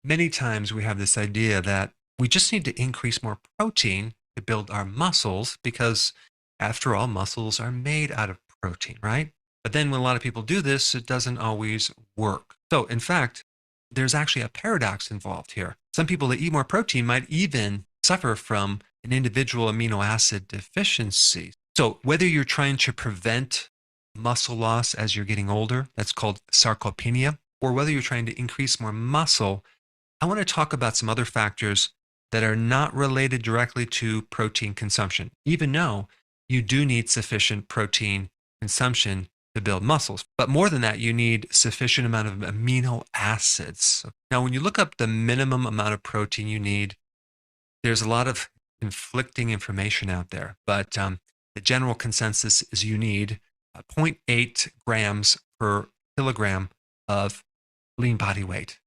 Many times we have this idea that we just need to increase more protein to build our muscles because, after all, muscles are made out of protein, right? But then when a lot of people do this, it doesn't always work. So, in fact, there's actually a paradox involved here. Some people that eat more protein might even suffer from an individual amino acid deficiency. So, whether you're trying to prevent muscle loss as you're getting older, that's called sarcopenia, or whether you're trying to increase more muscle, I want to talk about some other factors that are not related directly to protein consumption, even though you do need sufficient protein consumption to build muscles. But more than that, you need sufficient amount of amino acids. Now, when you look up the minimum amount of protein you need, there's a lot of conflicting information out there, but the general consensus is you need zero point 0.8 grams per kilogram of lean body weight,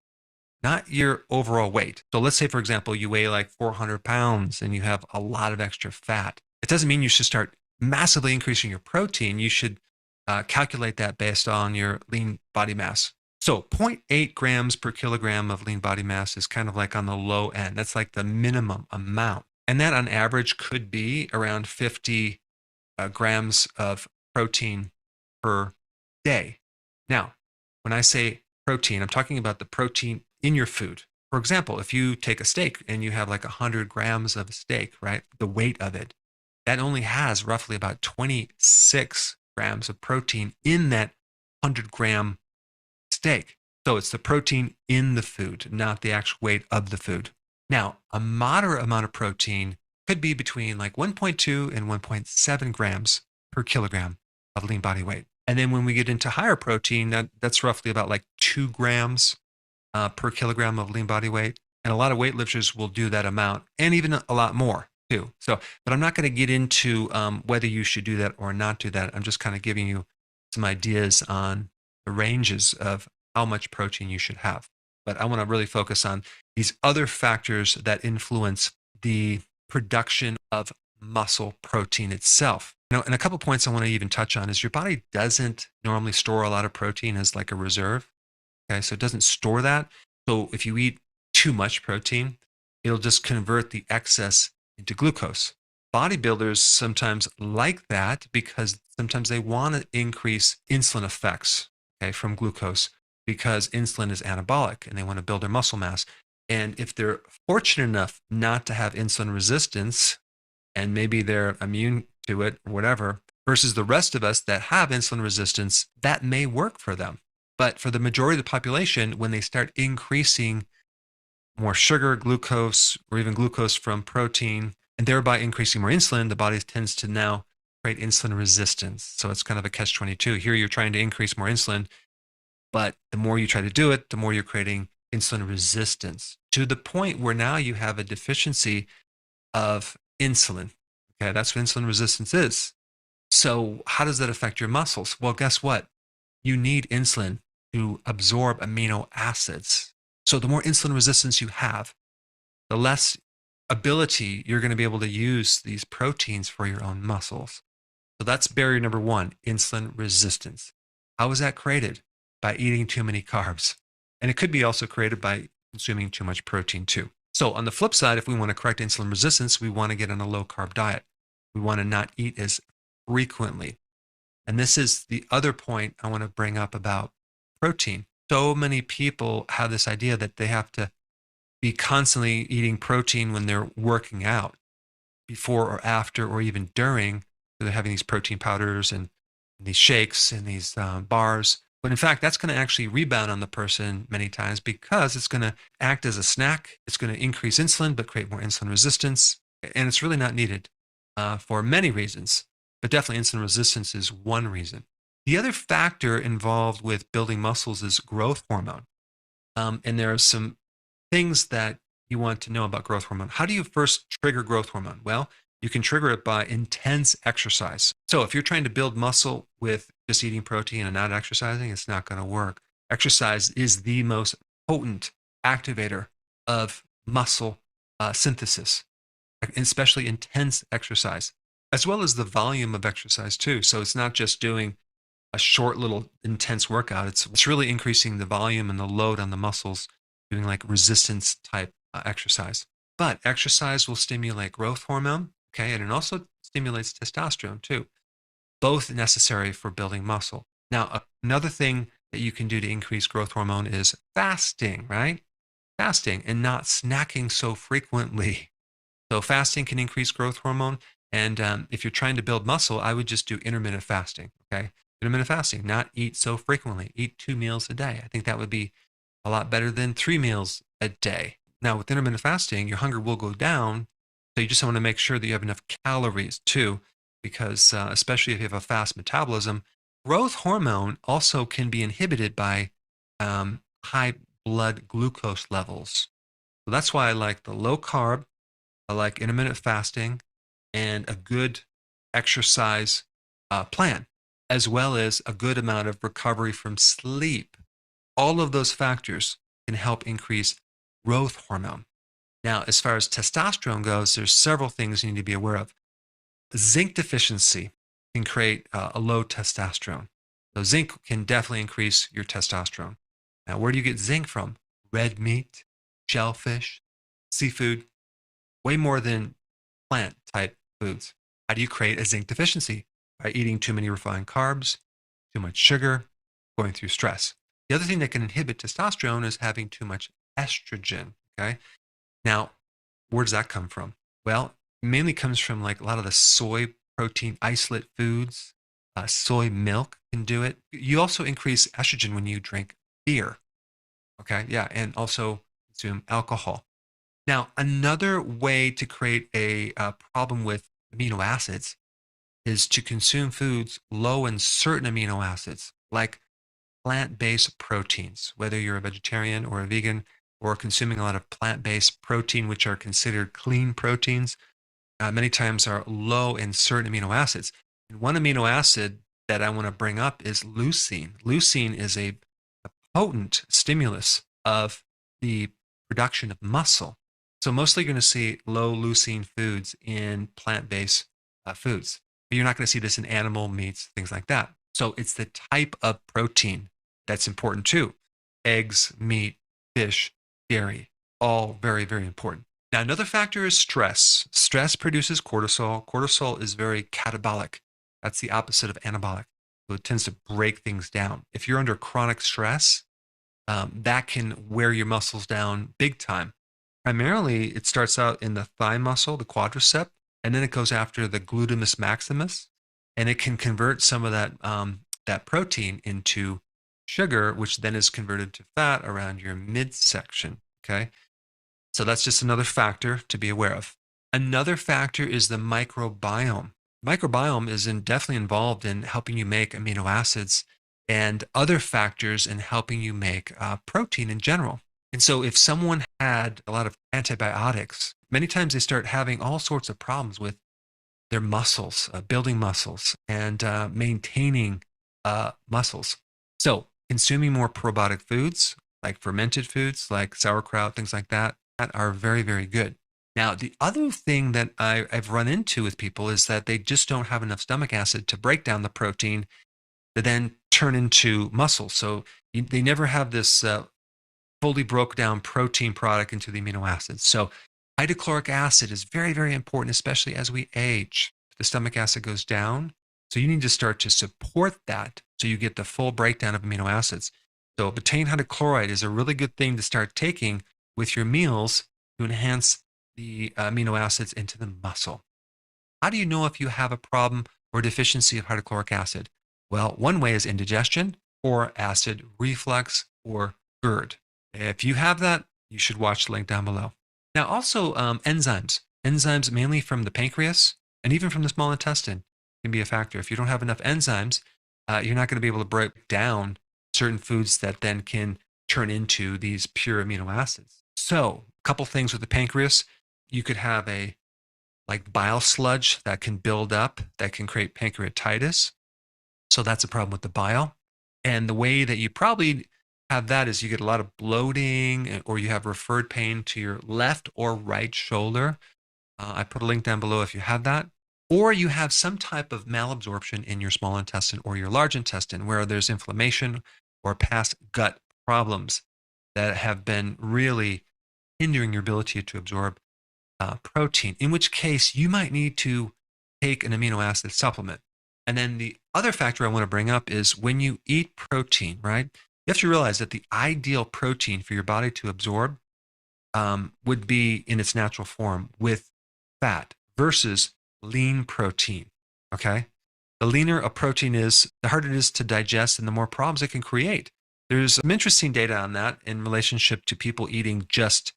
not your overall weight. So let's say, for example, you weigh like 400 pounds and you have a lot of extra fat. It doesn't mean you should start massively increasing your protein. You should calculate that based on your lean body mass. So zero point 0.8 grams per kilogram of lean body mass is kind of like on the low end. That's like the minimum amount. And that on average could be around 50 grams of protein per day. Now, when I say protein, I'm talking about the protein in your food. For example, if you take a steak and you have like 100 grams of steak, right, the weight of it, that only has roughly about 26 grams of protein in that 100-gram steak. So it's the protein in the food, not the actual weight of the food. Now, a moderate amount of protein could be between like 1.2 and 1.7 grams per kilogram of lean body weight. And then when we get into higher protein, that's roughly about like 2 grams per kilogram of lean body weight. And a lot of weightlifters will do that amount and even a lot more too. So, but I'm not going to get into whether you should do that or not do that. I'm just kind of giving you some ideas on the ranges of how much protein you should have. But I want to really focus on these other factors that influence the production of muscle protein itself. And a couple points I want to even touch on is your body doesn't normally store a lot of protein as like a reserve. Okay, so it doesn't store that. So if you eat too much protein, it'll just convert the excess into glucose. Bodybuilders sometimes like that because sometimes they want to increase insulin effects, okay, from glucose, because insulin is anabolic and they want to build their muscle mass. And if they're fortunate enough not to have insulin resistance and maybe they're immune to it or whatever, versus the rest of us that have insulin resistance, that may work for them. But for the majority of the population, when they start increasing more sugar, glucose, or even glucose from protein, and thereby increasing more insulin, the body tends to now create insulin resistance. So it's kind of a catch-22. Here you're trying to increase more insulin, but the more you try to do it, the more you're creating insulin resistance, to the point where now you have a deficiency of insulin. Okay, that's what insulin resistance is. So how does that affect your muscles? Well, guess what? You need insulin to absorb amino acids. So the more insulin resistance you have, the less ability you're going to be able to use these proteins for your own muscles. So that's barrier number one, insulin resistance. How is that created? By eating too many carbs. And it could be also created by consuming too much protein too. So on the flip side, if we want to correct insulin resistance, we want to get on a low carb diet. We want to not eat as frequently. And this is the other point I want to bring up about protein. So many people have this idea that they have to be constantly eating protein when they're working out, before or after or even during. So they're having these protein powders and these shakes and these bars. But in fact, that's going to actually rebound on the person many times because it's going to act as a snack. It's going to increase insulin, but create more insulin resistance. And it's really not needed for many reasons. But definitely insulin resistance is one reason. The other factor involved with building muscles is growth hormone. And there are some things that you want to know about growth hormone. How do you first trigger growth hormone? Well, you can trigger it by intense exercise. So if you're trying to build muscle with just eating protein and not exercising, it's not going to work. Exercise is the most potent activator of muscle synthesis, especially intense exercise, as well as the volume of exercise too. So it's not just doing a short little intense workout. It's really increasing the volume and the load on the muscles doing like resistance type exercise. But exercise will stimulate growth hormone, okay, and it also stimulates testosterone too, both necessary for building muscle. Now, another thing that you can do to increase growth hormone is fasting, right? Fasting and not snacking so frequently. So, fasting can increase growth hormone. And if you're trying to build muscle, I would just do intermittent fasting, okay? Intermittent fasting, not eat so frequently. Eat 2 meals a day. I think that would be a lot better than 3 meals a day. Now, with intermittent fasting, your hunger will go down. So, you just want to make sure that you have enough calories too, because especially if you have a fast metabolism, growth hormone also can be inhibited by high blood glucose levels. So, that's why I like the low carb, I like intermittent fasting, and a good exercise plan, as well as a good amount of recovery from sleep. All of those factors can help increase growth hormone. Now, as far as testosterone goes, there's several things you need to be aware of. Zinc deficiency can create a low testosterone. So zinc can definitely increase your testosterone. Now, where do you get zinc from? Red meat, shellfish, seafood, way more than plant type foods. How do you create a zinc deficiency? By eating too many refined carbs, too much sugar, going through stress. The other thing that can inhibit testosterone is having too much estrogen. Okay. Now, where does that come from? Well, it mainly comes from like a lot of the soy protein isolate foods. Soy milk can do it. You also increase estrogen when you drink beer. Okay. Yeah. And also consume alcohol. Now, another way to create a problem with amino acids is to consume foods low in certain amino acids, like plant-based proteins, whether you're a vegetarian or a vegan or consuming a lot of plant-based protein, which are considered clean proteins, many times are low in certain amino acids. And one amino acid that I want to bring up is leucine. Leucine is a potent stimulus of the production of muscle. So mostly you're going to see low leucine foods in plant-based foods. But you're not going to see this in animal meats, things like that. So it's the type of protein that's important too. Eggs, meat, fish, dairy, all very, very important. Now, another factor is stress. Stress produces cortisol. Cortisol is very catabolic. That's the opposite of anabolic. So it tends to break things down. If you're under chronic stress, that can wear your muscles down big time. Primarily, it starts out in the thigh muscle, the quadricep, and then it goes after the gluteus maximus, and it can convert some of that protein into sugar, which then is converted to fat around your midsection. Okay, so that's just another factor to be aware of. Another factor is the microbiome. Microbiome is definitely involved in helping you make amino acids and other factors in helping you make protein in general. And so, if someone had a lot of antibiotics, many times they start having all sorts of problems with their muscles, building muscles, and maintaining muscles. So, consuming more probiotic foods, like fermented foods, like sauerkraut, things like that are very, very good. Now, the other thing that I've run into with people is that they just don't have enough stomach acid to break down the protein to then turn into muscle. So, they never have this fully broke down protein product into the amino acids. So hydrochloric acid is very, very important, especially as we age. The stomach acid goes down. So you need to start to support that so you get the full breakdown of amino acids. So betaine hydrochloride is a really good thing to start taking with your meals to enhance the amino acids into the muscle. How do you know if you have a problem or deficiency of hydrochloric acid? Well, one way is indigestion or acid reflux or GERD. If you have that, you should watch the link down below. Now, also enzymes. Enzymes mainly from the pancreas and even from the small intestine can be a factor. If you don't have enough enzymes, you're not going to be able to break down certain foods that then can turn into these pure amino acids. So, a couple things with the pancreas. You could have a like bile sludge that can build up that can create pancreatitis. So that's a problem with the bile. And the way that you probably have that is you get a lot of bloating or you have referred pain to your left or right shoulder. I put a link down below if you have that. Or you have some type of malabsorption in your small intestine or your large intestine where there's inflammation or past gut problems. that have been really hindering your ability to absorb protein, in which case you might need to take an amino acid supplement. And then the other factor I want to bring up is when you eat protein, right? You have to realize that the ideal protein for your body to absorb would be in its natural form with fat versus lean protein. Okay. The leaner a protein is, the harder it is to digest and the more problems it can create. There's some interesting data on that in relationship to people eating just,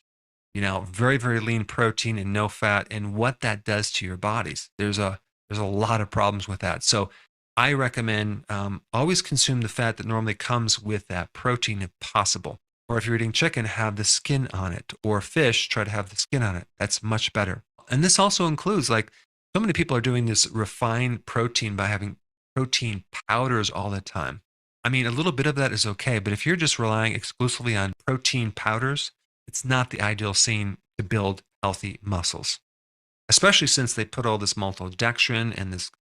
very, very lean protein and no fat and what that does to your bodies. There's a lot of problems with that. So I recommend always consume the fat that normally comes with that protein if possible. Or if you're eating chicken, have the skin on it. Or fish, try to have the skin on it. That's much better. And this also includes, like, so many people are doing this refined protein by having protein powders all the time. I mean, a little bit of that is okay, but if you're just relying exclusively on protein powders, it's not the ideal scene to build healthy muscles, especially since they put all this maltodextrin and this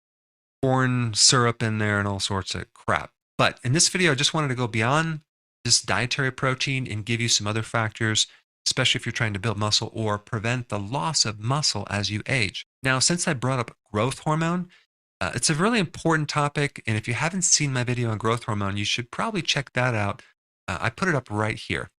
corn syrup in there and all sorts of crap. But in this video, I just wanted to go beyond this dietary protein and give you some other factors, especially if you're trying to build muscle or prevent the loss of muscle as you age. Now, since I brought up growth hormone, it's a really important topic. And if you haven't seen my video on growth hormone, you should probably check that out. I put it up right here.